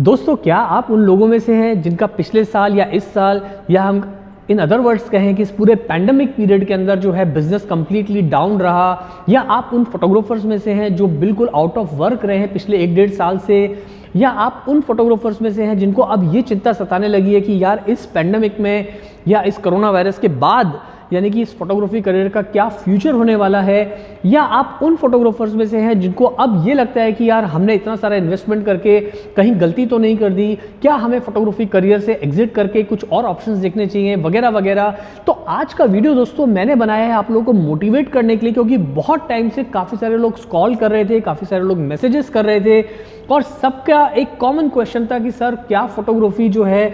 दोस्तों, क्या आप उन लोगों में से हैं जिनका पिछले साल या इस साल या हम इन अदर वर्ड्स कहें कि इस पूरे पैंडमिक पीरियड के अंदर जो है बिजनेस कंप्लीटली डाउन रहा, या आप उन फोटोग्राफर्स में से हैं जो बिल्कुल आउट ऑफ वर्क रहे हैं पिछले 1-1.5 साल से, या आप उन फोटोग्राफर्स में से हैं जिनको अब ये चिंता सताने लगी है कि यार इस पैंडमिक में या इस कोरोना वायरस के बाद यानी कि इस फोटोग्राफी करियर का क्या फ्यूचर होने वाला है, या आप उन फोटोग्राफर्स में से हैं जिनको अब ये लगता है कि यार हमने इतना सारा इन्वेस्टमेंट करके कहीं गलती तो नहीं कर दी, क्या हमें फोटोग्राफी करियर से एग्जिट करके कुछ और ऑप्शंस देखने चाहिए वगैरह वगैरह। तो आज का वीडियो दोस्तों मैंने बनाया है आप लोगों को मोटिवेट करने के लिए, क्योंकि बहुत टाइम से काफ़ी सारे लोग कॉल कर रहे थे, काफ़ी सारे लोग मैसेजेस कर रहे थे, और सबका एक कॉमन क्वेश्चन था कि सर क्या फोटोग्राफी जो है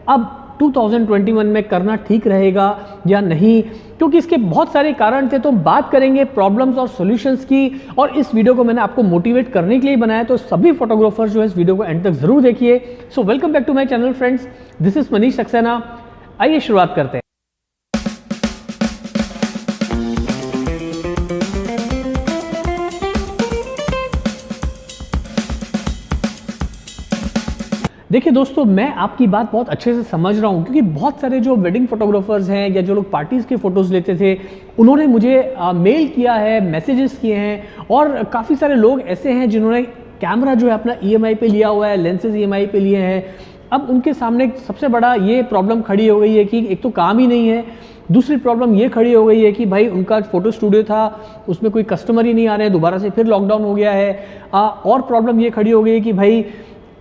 अब 2021 में करना ठीक रहेगा या नहीं, क्योंकि इसके बहुत सारे कारण थे। तो बात करेंगे प्रॉब्लम्स और सॉल्यूशंस की, और इस वीडियो को मैंने आपको मोटिवेट करने के लिए बनाया, तो सभी फोटोग्राफर्स जो है इस वीडियो को एंड तक जरूर देखिए। So welcome back to my channel friends, this is Manish Saxena. आइए शुरुआत करते हैं। देखिए दोस्तों, मैं आपकी बात बहुत अच्छे से समझ रहा हूँ, क्योंकि बहुत सारे जो वेडिंग फोटोग्राफर्स हैं या जो लोग पार्टीज़ के फ़ोटोज़ लेते थे, उन्होंने मुझे मेल किया है, मैसेजेस किए हैं, और काफ़ी सारे लोग ऐसे हैं जिन्होंने कैमरा जो है अपना EMI पे लिया हुआ है, लेंसेज EMI पे लिए हैं। अब उनके सामने सबसे बड़ा ये प्रॉब्लम खड़ी हो गई है कि एक तो काम ही नहीं है, दूसरी प्रॉब्लम ये खड़ी हो गई है कि भाई उनका फ़ोटो स्टूडियो था, उसमें कोई कस्टमर ही नहीं आ रहे हैं, दोबारा से फिर लॉकडाउन हो गया है। और प्रॉब्लम ये खड़ी हो गई है कि भाई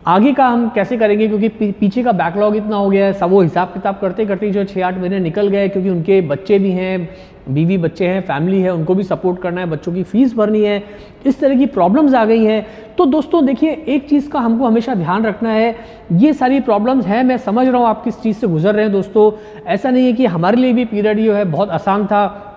आगे का हम कैसे करेंगे, क्योंकि पीछे का बैकलॉग इतना हो गया है। सब वो हिसाब किताब करते करते जो 6-8 महीने निकल गए, क्योंकि उनके बच्चे भी हैं, बीवी बच्चे हैं, फैमिली है, उनको भी सपोर्ट करना है, बच्चों की फीस भरनी है, इस तरह की प्रॉब्लम्स आ गई हैं। तो दोस्तों देखिए, एक चीज़ का हमको हमेशा ध्यान रखना है, ये सारी प्रॉब्लम्स हैं, मैं समझ रहा हूँ आप किस चीज़ से गुजर रहे हैं दोस्तों। ऐसा नहीं है कि हमारे लिए भी पीरियड जो है बहुत आसान था,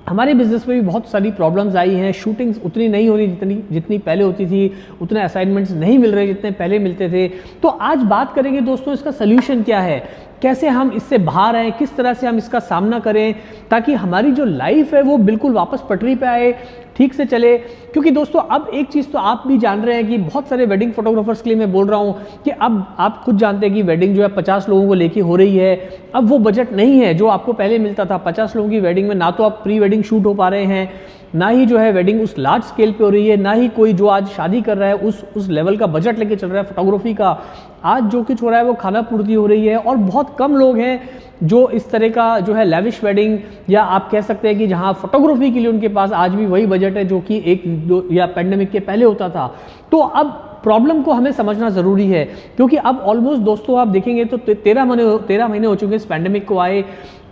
हमारे बिजनेस में भी बहुत सारी प्रॉब्लम्स आई हैं। शूटिंग्स उतनी नहीं हो रही जितनी पहले होती थी, उतने असाइनमेंट्स नहीं मिल रहे जितने पहले मिलते थे। तो आज बात करेंगे दोस्तों इसका सल्यूशन क्या है, कैसे हम इससे बाहर आए, किस तरह से हम इसका सामना करें, ताकि हमारी जो लाइफ है वो बिल्कुल वापस पटरी पे आए, ठीक से चले। क्योंकि दोस्तों अब एक चीज़ तो आप भी जान रहे हैं कि बहुत सारे वेडिंग फोटोग्राफर्स के लिए मैं बोल रहा हूँ कि अब आप खुद जानते हैं कि वेडिंग जो है 50 लोगों को लेके हो रही है। अब वो बजट नहीं है जो आपको पहले मिलता था। 50 लोगों की वेडिंग में ना तो आप प्री वेडिंग शूट हो पा रहे हैं, ना ही जो है वेडिंग उस लार्ज स्केल पे हो रही है, ना ही कोई जो आज शादी कर रहा है उस लेवल का बजट लेके चल रहा है फोटोग्राफी का। आज जो कुछ हो रहा है वो खाना पूर्ति हो रही है, और बहुत कम लोग हैं जो इस तरह का जो है लैविश वेडिंग, या आप कह सकते हैं कि जहां फोटोग्राफी के लिए उनके पास आज भी वही बजट है जो कि 1-2 या पैंडेमिक के पहले होता था। तो अब प्रॉब्लम को हमें समझना ज़रूरी है, क्योंकि अब ऑलमोस्ट दोस्तों आप देखेंगे तो 13 महीने हो चुके इस पैंडेमिक को आए,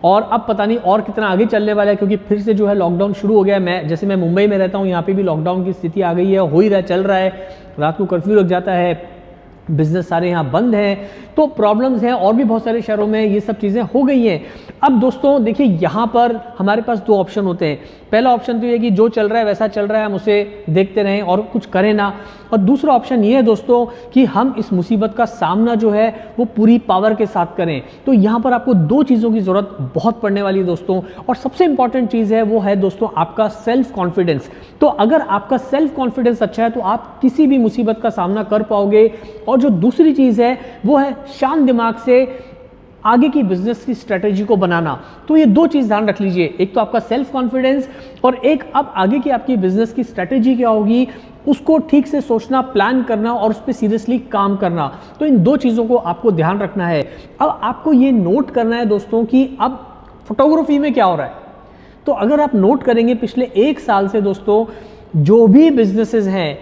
और अब पता नहीं और कितना आगे चलने वाला है, क्योंकि फिर से जो है लॉकडाउन शुरू हो गया है। मैं मुंबई में रहता हूँ, यहाँ पे भी लॉकडाउन की स्थिति आ गई है, हो ही रहा है, चल रहा है, रात को कर्फ्यू लग जाता है, बिजनेस सारे यहाँ बंद हैं। तो प्रॉब्लम्स हैं, और भी बहुत सारे शहरों में ये सब चीज़ें हो गई हैं। अब दोस्तों देखिए, यहाँ पर हमारे पास 2 ऑप्शन होते हैं। पहला ऑप्शन तो ये कि जो चल रहा है वैसा चल रहा है, हम उसे देखते रहें और कुछ करें ना। और दूसरा ऑप्शन ये है दोस्तों कि हम इस मुसीबत का सामना जो है वो पूरी पावर के साथ करें। तो यहाँ पर आपको 2 चीज़ों की ज़रूरत बहुत पड़ने वाली है दोस्तों, और सबसे इंपॉर्टेंट चीज़ है वो है दोस्तों आपका सेल्फ कॉन्फिडेंस। तो अगर आपका सेल्फ कॉन्फिडेंस अच्छा है तो आप किसी भी मुसीबत का सामना कर पाओगे। और जो दूसरी चीज़ है वो है शांत दिमाग से आगे की बिजनेस की स्ट्रेटेजी को बनाना। तो ये 2 चीज़ ध्यान रख लीजिए, एक तो आपका सेल्फ कॉन्फिडेंस, और एक अब आगे की आपकी बिजनेस की स्ट्रेटेजी क्या होगी उसको ठीक से सोचना, प्लान करना, और उस पर सीरियसली काम करना। तो इन 2 चीज़ों को आपको ध्यान रखना है। अब आपको ये नोट करना है दोस्तों कि अब फोटोग्राफी में क्या हो रहा है। तो अगर आप नोट करेंगे पिछले 1 साल से दोस्तों जो भी बिजनेसेस हैं,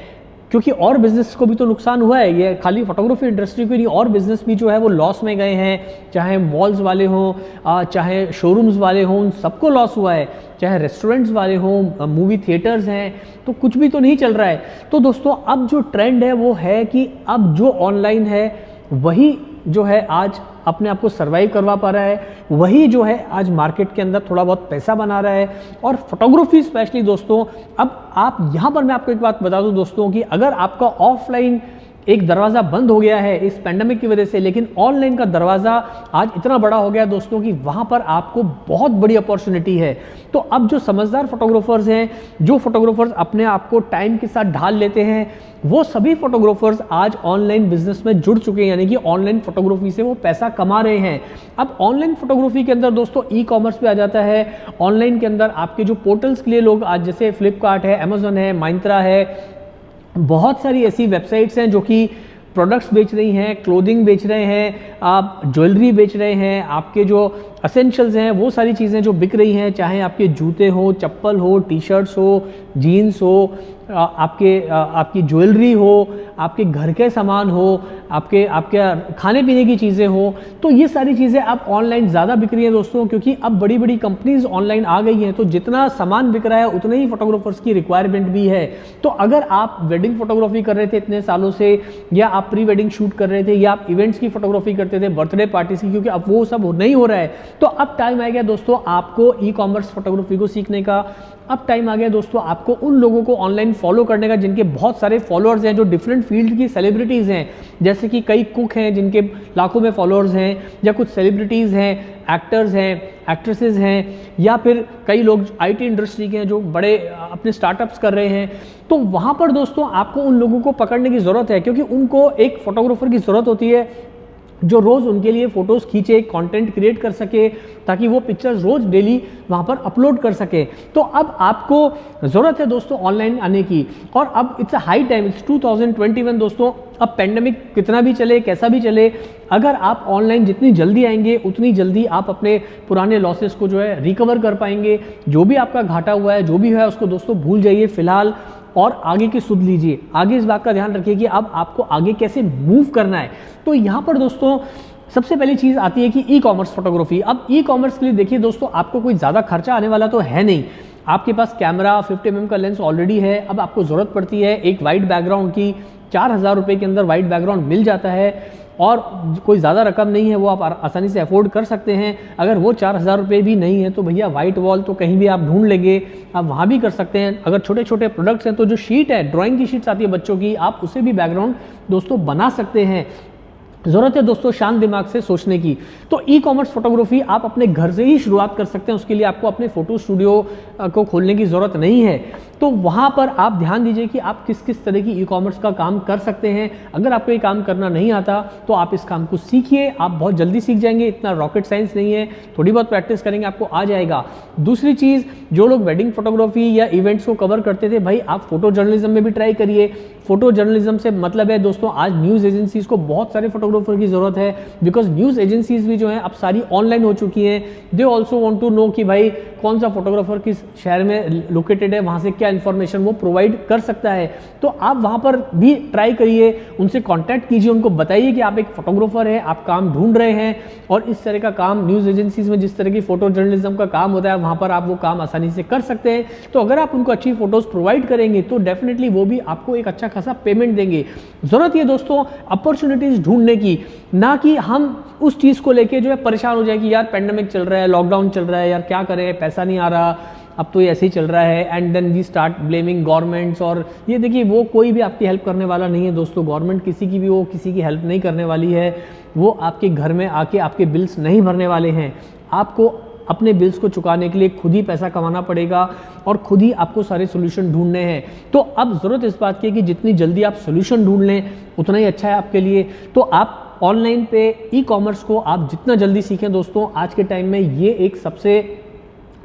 क्योंकि और बिजनेस को भी तो नुकसान हुआ है, ये खाली फोटोग्राफी इंडस्ट्री को नहीं, और बिजनेस भी जो है वो लॉस में गए हैं, चाहे मॉल्स वाले हों, चाहे शोरूम्स वाले हों, उन सबको लॉस हुआ है, चाहे रेस्टोरेंट्स वाले हों, मूवी थिएटर्स हैं, तो कुछ भी तो नहीं चल रहा है। तो दोस्तों अब जो ट्रेंड है वो है कि अब जो ऑनलाइन है वही जो है आज अपने आप को सर्वाइव करवा पा रहा है, वही जो है आज मार्केट के अंदर थोड़ा बहुत पैसा बना रहा है। और फोटोग्राफी स्पेशली दोस्तों, अब आप यहाँ पर मैं आपको एक बात बता दूँ दोस्तों कि अगर आपका ऑफलाइन एक दरवाज़ा बंद हो गया है इस पैंडेमिक की वजह से, लेकिन ऑनलाइन का दरवाज़ा आज इतना बड़ा हो गया दोस्तों कि वहाँ पर आपको बहुत बड़ी अपॉर्चुनिटी है। तो अब जो समझदार फोटोग्राफर्स हैं, जो फोटोग्राफर्स अपने आप को टाइम के साथ ढाल लेते हैं, वो सभी फोटोग्राफर्स आज ऑनलाइन बिजनेस में जुड़ चुके हैं, यानी कि ऑनलाइन फोटोग्राफी से वो पैसा कमा रहे हैं। अब ऑनलाइन फोटोग्राफी के अंदर दोस्तों ई कॉमर्स पे आ जाता है। ऑनलाइन के अंदर आपके जो पोर्टल्स के लिए लोग आज, जैसे फ्लिपकार्ट है, अमेजोन है, माइंत्रा है, बहुत सारी ऐसी वेबसाइट्स हैं जो कि प्रोडक्ट्स बेच रही हैं, क्लोथिंग बेच रहे हैं, आप ज्वेलरी बेच रहे हैं, आपके जो असेंशियल्स हैं वो सारी चीज़ें जो बिक रही हैं, चाहे आपके जूते हो, चप्पल हो, टी शर्ट्स हो, जीन्स हो, आपकी ज्वेलरी हो, आपके घर के सामान हो, आपके खाने पीने की चीज़ें हो, तो ये सारी चीज़ें अब ऑनलाइन ज़्यादा बिक रही हैं दोस्तों, क्योंकि अब बड़ी बड़ी कंपनीज ऑनलाइन आ गई हैं। तो जितना सामान बिक रहा है उतने ही फोटोग्राफर्स की रिक्वायरमेंट भी है। तो अगर आप वेडिंग फोटोग्राफी कर रहे थे इतने सालों से, या आप प्री वेडिंग शूट कर रहे थे, या आप इवेंट्स की फोटोग्राफी करते थे, बर्थडे पार्टीज की, क्योंकि अब वो सब नहीं हो रहा है, तो अब टाइम आ गया दोस्तों आपको ई कॉमर्स फोटोग्राफी को सीखने का। अब टाइम आ गया दोस्तों आपको उन लोगों को ऑनलाइन फॉलो करने का जिनके बहुत सारे फॉलोअर्स हैं, जो डिफरेंट फील्ड की सेलिब्रिटीज़ हैं, जैसे कि कई कुक हैं जिनके लाखों में फॉलोअर्स हैं, या कुछ सेलिब्रिटीज़ हैं, एक्टर्स हैं, एक्ट्रेसेस हैं, या फिर कई लोग आईटी इंडस्ट्री के हैं जो बड़े अपने स्टार्टअप्स कर रहे हैं। तो वहाँ पर दोस्तों आपको उन लोगों को पकड़ने की ज़रूरत है, क्योंकि उनको एक फोटोग्राफर की ज़रूरत होती है जो रोज़ उनके लिए फ़ोटोज़ खींचे, कंटेंट क्रिएट कर सके, ताकि वो पिक्चर्स रोज़ डेली वहाँ पर अपलोड कर सके। तो अब आपको ज़रूरत है दोस्तों ऑनलाइन आने की, और अब it's a high time, it's 2021 दोस्तों। अब पेंडेमिक कितना भी चले, कैसा भी चले, अगर आप ऑनलाइन जितनी जल्दी आएंगे उतनी जल्दी आप अपने पुराने लॉसेस को जो है रिकवर कर पाएंगे। जो भी आपका घाटा हुआ है, जो भी है, उसको दोस्तों भूल जाइए फ़िलहाल, और आगे की सुध लीजिए। आगे इस बात का ध्यान रखिए कि अब आपको आगे कैसे मूव करना है। तो यहाँ पर दोस्तों सबसे पहली चीज़ आती है कि ई कॉमर्स फोटोग्राफी। अब ई कॉमर्स के लिए देखिए दोस्तों, आपको कोई ज़्यादा खर्चा आने वाला तो है नहीं। आपके पास कैमरा 50 mm का लेंस ऑलरेडी है। अब आपको ज़रूरत पड़ती है एक वाइट बैकग्राउंड की। 4000 रुपये के अंदर वाइट बैकग्राउंड मिल जाता है, और कोई ज़्यादा रकम नहीं है, वो आप आसानी से अफोर्ड कर सकते हैं। अगर वो 4000 रुपये भी नहीं है तो भैया वाइट वॉल तो कहीं भी आप ढूंढ लेंगे, आप वहाँ भी कर सकते हैं। अगर छोटे छोटे प्रोडक्ट्स हैं तो जो शीट है, ड्राइंग की शीट्स आती है बच्चों की, आप उसे भी बैकग्राउंड दोस्तों बना सकते हैं। ज़रूरत है दोस्तों शांत दिमाग से सोचने की। तो ई कॉमर्स फोटोग्राफी आप अपने घर से ही शुरुआत कर सकते हैं, उसके लिए आपको अपने फ़ोटो स्टूडियो को खोलने की ज़रूरत नहीं है। तो वहाँ पर आप ध्यान दीजिए कि आप किस किस तरह की ई कॉमर्स का काम कर सकते हैं। अगर आपको ये काम करना नहीं आता तो आप इस काम को सीखिए, आप बहुत जल्दी सीख जाएंगे, इतना रॉकेट साइंस नहीं है, थोड़ी बहुत प्रैक्टिस करेंगे आपको आ जाएगा। दूसरी चीज़, जो लोग वेडिंग फोटोग्राफी या इवेंट्स को कवर करते थे, भाई आप फोटो जर्नलिज्म में भी ट्राई करिए। फोटो जर्नलिज्म से मतलब है दोस्तों, आज न्यूज़ एजेंसीज़ को बहुत सारे फोटोग्राफर की ज़रूरत है, बिकॉज न्यूज़ एजेंसीज़ भी जो हैं अब सारी ऑनलाइन हो चुकी हैं। They also want to know कि भाई कौन सा फोटोग्राफर किस शहर में लोकेटेड है, वहाँ से क्या इन्फॉर्मेशन वो प्रोवाइड कर सकता है। तो आप वहाँ पर भी ट्राई करिए, उनसे कांटेक्ट कीजिए, उनको बताइए कि आप एक फोटोग्राफर हैं, आप काम ढूंढ रहे हैं, और इस तरह का काम न्यूज़ एजेंसीज़ में जिस तरह की फ़ोटो जर्नलिज्म का काम होता है, वहाँ पर आप वो काम आसानी से कर सकते हैं। तो अगर आप उनको अच्छी फ़ोटोज़ प्रोवाइड करेंगे तो डेफिनेटली वो भी आपको एक अच्छा खासा पेमेंट देंगे। ज़रूरत है दोस्तों अपॉर्चुनिटीज़ ढूंढने की, ना कि हम उस चीज़ को लेके जो है परेशान हो जाए कि यार पेंडेमिक चल रहा है, लॉकडाउन चल रहा है, यार क्या करें, पैसा नहीं आ रहा, अब तो ये ऐसे ही चल रहा है, and then we start blaming governments. और ये देखिए, वो कोई भी आपकी हेल्प करने वाला नहीं है दोस्तों। गवर्नमेंट किसी की भी वो किसी की हेल्प नहीं करने वाली है। वो आपके घर में आके आपके बिल्स नहीं भरने वाले हैं। आपको अपने बिल्स को चुकाने के लिए खुद ही पैसा कमाना पड़ेगा, और खुद ही आपको सारे सोल्यूशन ढूंढने हैं। तो अब ज़रूरत इस बात की है कि जितनी जल्दी आप सोल्यूशन ढूंढ लें उतना ही अच्छा है आपके लिए। तो आप ऑनलाइन पे ई कॉमर्स को आप जितना जल्दी सीखें दोस्तों, आज के टाइम में ये एक सबसे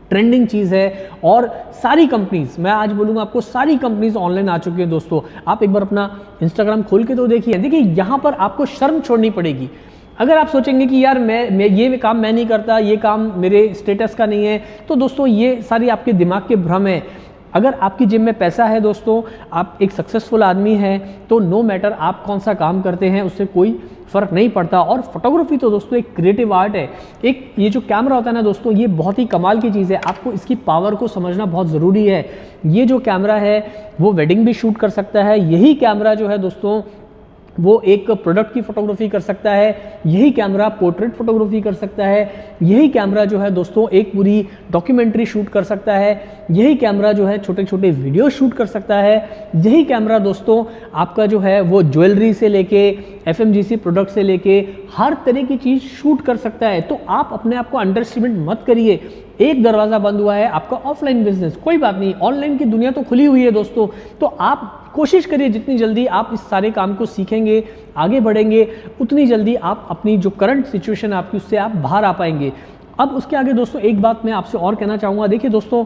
ट्रेंडिंग चीज़ है। और सारी कंपनीज, मैं आज बोलूँगा आपको, सारी कंपनीज ऑनलाइन आ चुकी है दोस्तों। आप एक बार अपना इंस्टाग्राम खोल के तो देखिए यहाँ पर आपको शर्म छोड़नी पड़ेगी। अगर आप सोचेंगे कि यार मैं ये काम मैं नहीं करता, ये काम मेरे स्टेटस का नहीं है, तो दोस्तों ये सारी आपके दिमाग के भ्रम है। अगर आपकी जेब में पैसा है दोस्तों, आप एक सक्सेसफुल आदमी हैं, तो नो मैटर आप कौन सा काम करते हैं, उससे कोई फ़र्क नहीं पड़ता। और फोटोग्राफी तो दोस्तों एक क्रिएटिव आर्ट है। एक ये जो कैमरा होता है ना दोस्तों, ये बहुत ही कमाल की चीज़ है। आपको इसकी पावर को समझना बहुत ज़रूरी है। ये जो कैमरा है वो वेडिंग भी शूट कर सकता है। यही कैमरा जो है दोस्तों वो एक प्रोडक्ट की फोटोग्राफी कर सकता है, यही कैमरा पोर्ट्रेट फोटोग्राफी कर सकता है, यही कैमरा जो है दोस्तों एक पूरी डॉक्यूमेंट्री शूट कर सकता है, यही कैमरा जो है छोटे छोटे वीडियो शूट कर सकता है, यही कैमरा दोस्तों आपका जो है वो ज्वेलरी से लेके FMGC प्रोडक्ट से लेके हर तरह की चीज़ शूट कर सकता है। तो आप अपने आप को अंडर एस्टिमेट मत करिए। एक दरवाज़ा बंद हुआ है आपका ऑफलाइन बिजनेस, कोई बात नहीं, ऑनलाइन की दुनिया तो खुली हुई है दोस्तों। तो आप कोशिश करिए जितनी जल्दी आप इस सारे काम को सीखेंगे, आगे बढ़ेंगे, उतनी जल्दी आप अपनी जो करंट सिचुएशन है आपकी उससे आप बाहर आ पाएंगे। अब उसके आगे दोस्तों एक बात मैं आपसे और कहना चाहूँगा। देखिए दोस्तों,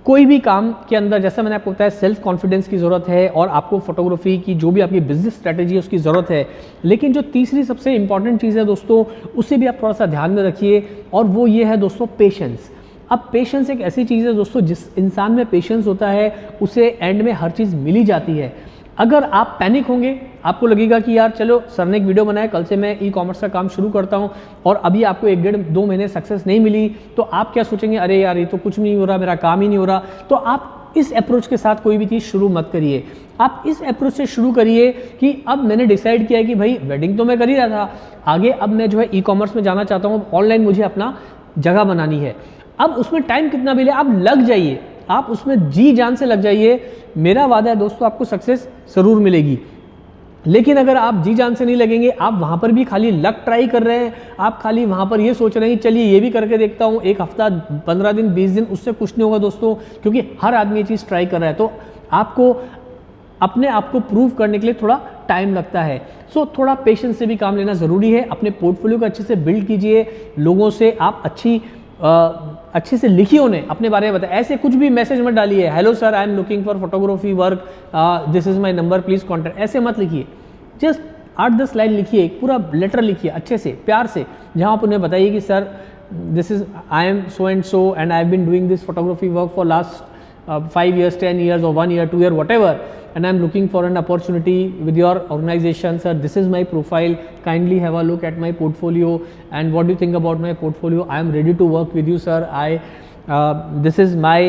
कोई भी काम के अंदर जैसा मैंने आपको बताया सेल्फ कॉन्फिडेंस की ज़रूरत है और आपको फोटोग्राफी की जो भी आपकी बिजनेस स्ट्रैटेजी है उसकी ज़रूरत है। लेकिन जो तीसरी सबसे इंपॉर्टेंट चीज़ है दोस्तों, उसे भी आप थोड़ा सा ध्यान में रखिए, और वो ये है दोस्तों पेशेंस। अब पेशेंस एक ऐसी चीज़ है दोस्तों, जिस इंसान में पेशेंस होता है उसे एंड में हर चीज़ मिल ही जाती है। अगर आप पैनिक होंगे, आपको लगेगा कि यार चलो सर ने एक वीडियो बनाया, कल से मैं ई-कॉमर्स का काम शुरू करता हूं, और अभी आपको 1-1.5-2 महीने सक्सेस नहीं मिली, तो आप क्या सोचेंगे, अरे यार ये तो कुछ नहीं हो रहा, मेरा काम ही नहीं हो रहा। तो आप इस अप्रोच के साथ कोई भी चीज़ शुरू मत करिए। आप इस अप्रोच से शुरू करिए कि अब मैंने डिसाइड किया है कि भाई वेडिंग तो मैं कर ही रहा था, आगे अब मैं जो है ई-कॉमर्स में जाना चाहता हूँ, ऑनलाइन मुझे अपना जगह बनानी है। अब उसमें टाइम कितना भी ले आप लग जाइए, आप उसमें जी जान से लग जाइए। मेरा वादा है दोस्तों आपको सक्सेस ज़रूर मिलेगी। लेकिन अगर आप जी जान से नहीं लगेंगे, आप वहाँ पर भी खाली लक ट्राई कर रहे हैं, आप खाली वहाँ पर ये सोच रहे हैं चलिए ये भी करके देखता हूँ, 1 हफ्ता 15 दिन 20 दिन, उससे कुछ नहीं होगा दोस्तों, क्योंकि हर आदमी ये चीज़ ट्राई कर रहा है। तो आपको अपने आप को प्रूव करने के लिए थोड़ा टाइम लगता है। सो थोड़ा पेशेंस से भी काम लेना ज़रूरी है। अपने पोर्टफोलियो को अच्छे से बिल्ड कीजिए, लोगों से आप अच्छे से लिखिए, उन्हें अपने बारे में बताएं। ऐसे कुछ भी मैसेज मत डालिए, hello sir I am looking for photography work, this is my number please contact, ऐसे मत लिखिए। जस्ट 8-10 लाइन लिखिए, एक पूरा लेटर लिखिए अच्छे से, प्यार से, जहाँ आप उन्हें बताइए कि sir this is I am so and so and I have been doing this photography work for last 5 years, 10 years or 1 year, 2 year, whatever, and I'm looking for an opportunity with your organization. Sir, this is my profile. Kindly have a look at my portfolio and what do you think about my portfolio? I am ready to work with you, sir. This is my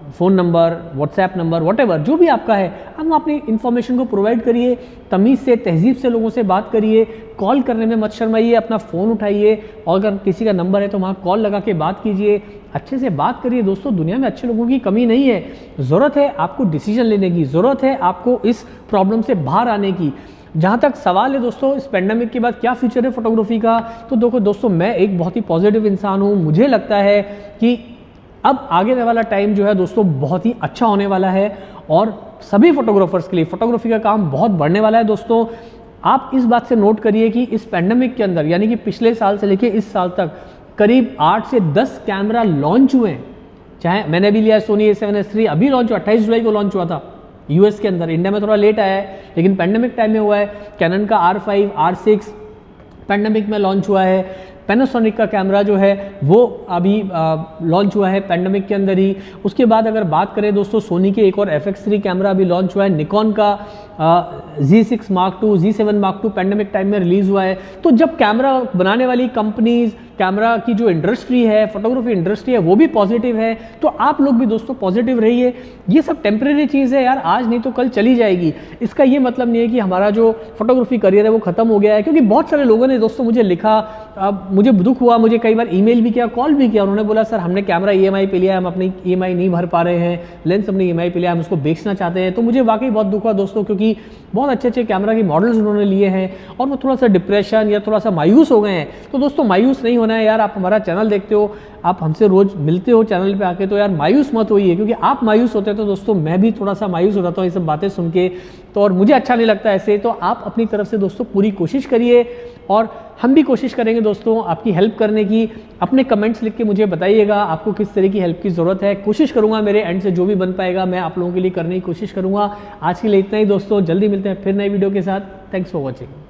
phone number, WhatsApp number, whatever जो भी आपका है, आप अपनी information को provide करिए। तमीज़ से, तहजीब से लोगों से बात करिए। कॉल करने में मत शर्माइए, अपना फ़ोन उठाइए, और अगर किसी का नंबर है तो वहाँ कॉल लगा के बात कीजिए, अच्छे से बात करिए। दोस्तों दुनिया में अच्छे लोगों की कमी नहीं है, ज़रूरत है आपको डिसीजन लेने की, ज़रूरत है आपको इस प्रॉब्लम से बाहर आने की। जहाँ तक सवाल है दोस्तों इस पेंडेमिक के बाद क्या फ्यूचर है फोटोग्राफी का, तो देखो दोस्तों मैं एक बहुत ही पॉजिटिव इंसान हूँ। मुझे लगता है कि अब आगे वाला टाइम जो है दोस्तों बहुत ही अच्छा होने वाला है, और सभी फोटोग्राफर्स के लिए फोटोग्राफी का काम बहुत बढ़ने वाला है। दोस्तों आप इस बात से नोट करिए कि इस पेंडेमिक के अंदर, यानी कि पिछले साल से लेकर इस साल तक करीब 8 से 10 कैमरा लॉन्च हुए हैं। चाहे मैंने भी लिया सोनी A7S III, अभी लॉन्च हुआ, 28 जुलाई को लॉन्च हुआ था US के अंदर, इंडिया में थोड़ा लेट आया है लेकिन पेंडेमिक टाइम में हुआ है। कैनन का R5, R6 पेंडेमिक में लॉन्च हुआ है। पैनासोनिक का कैमरा जो है वो अभी लॉन्च हुआ है पेंडेमिक के अंदर ही। उसके बाद अगर बात करें दोस्तों सोनी के एक और FX3 कैमरा अभी लॉन्च हुआ है। निकॉन का Z6 Mark II, Z7 Mark II pandemic time में रिलीज़ हुआ है। तो जब कैमरा बनाने वाली कंपनीज, कैमरा की जो इंडस्ट्री है, फोटोग्राफी इंडस्ट्री है, वो भी पॉजिटिव है, तो आप लोग भी दोस्तों पॉजिटिव रहिए। ये सब टेम्परेरी चीज़ है यार, आज नहीं तो कल चली जाएगी। इसका ये मतलब नहीं है कि हमारा जो फोटोग्राफी करियर है वो खत्म हो गया है, क्योंकि बहुत सारे लोगों ने दोस्तों मुझे लिखा, मुझे दुख हुआ, मुझे कई बार ईमेल भी किया, कॉल भी किया, उन्होंने बोला सर हमने कैमरा EMI पे लिया, हम अपनी EMI नहीं भर पा रहे हैं, लेंस अपनी EMI पे लिया, हम उसको बेचना चाहते हैं। तो मुझे वाकई बहुत दुख हुआ दोस्तों, क्योंकि बहुत अच्छे अच्छे कैमरा के मॉडल्स उन्होंने लिए हैं और वो थोड़ा सा डिप्रेशन या थोड़ा सा मायूस हो गए हैं। तो दोस्तों मायूस नहीं होना है यार, आप हमारा चैनल देखते हो, आप हमसे रोज़ मिलते हो चैनल पे आके, तो यार मायूस मत होइए, क्योंकि आप मायूस होते हैं तो दोस्तों मैं भी थोड़ा सा मायूस हो जाता हूँ ये सब बातें सुन के, तो और मुझे अच्छा नहीं लगता ऐसे। तो आप अपनी तरफ से दोस्तों पूरी कोशिश करिए और हम भी कोशिश करेंगे दोस्तों आपकी हेल्प करने की। अपने कमेंट्स लिख के मुझे बताइएगा आपको किस तरह की हेल्प की ज़रूरत है। कोशिश करूँगा मेरे एंड से जो भी बन पाएगा मैं आप लोगों के लिए करने की कोशिश करूँगा। आज के लिए इतना ही दोस्तों, जल्दी मिलते हैं फिर नई वीडियो के साथ। Thanks for watching.